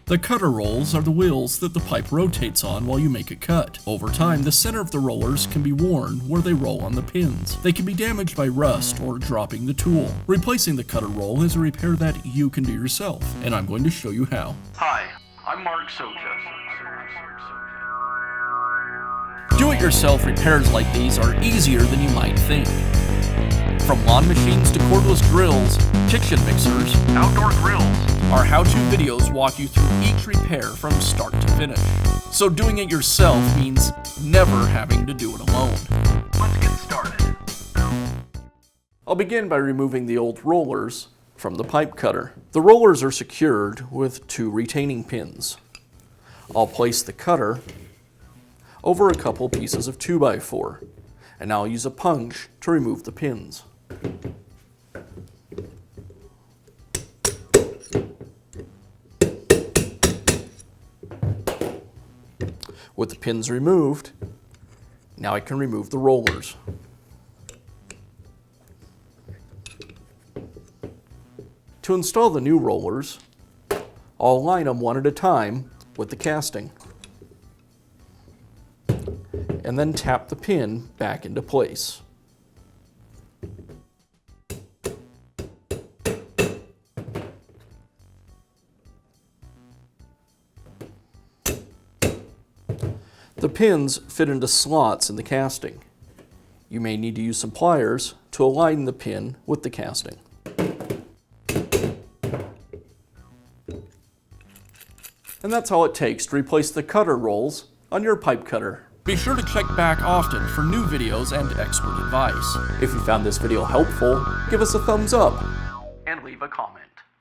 The cutter rolls are the wheels that the pipe rotates on while you make a cut. Over time, the center of the rollers can be worn where they roll on the pins. They can be damaged by rust or dropping the tool. Replacing the cutter roll is a repair that you can do yourself, and I'm going to show you how. Hi, I'm Mark Socha. Do-it-yourself repairs like these are easier than you might think. From lawn machines to cordless drills, kitchen mixers, Outdoor grills. our how-to videos walk you through each repair from start to finish. So doing it yourself means never having to do it alone. Let's get started. I'll begin by removing the old rollers from the pipe cutter. The rollers are secured with 2 retaining pins. I'll place the cutter over a couple pieces of 2x4, and I'll use a punch to remove the pins. With the pins removed, now I can remove the rollers. To install the new rollers, I'll align them one at a time with the casting, and then tap the pin back into place. The pins fit into slots in the casting. You may need to use some pliers to align the pin with the casting. And that's all it takes to replace the cutter rolls on your pipe cutter. Be sure to check back often for new videos and expert advice. If you found this video helpful, give us a thumbs up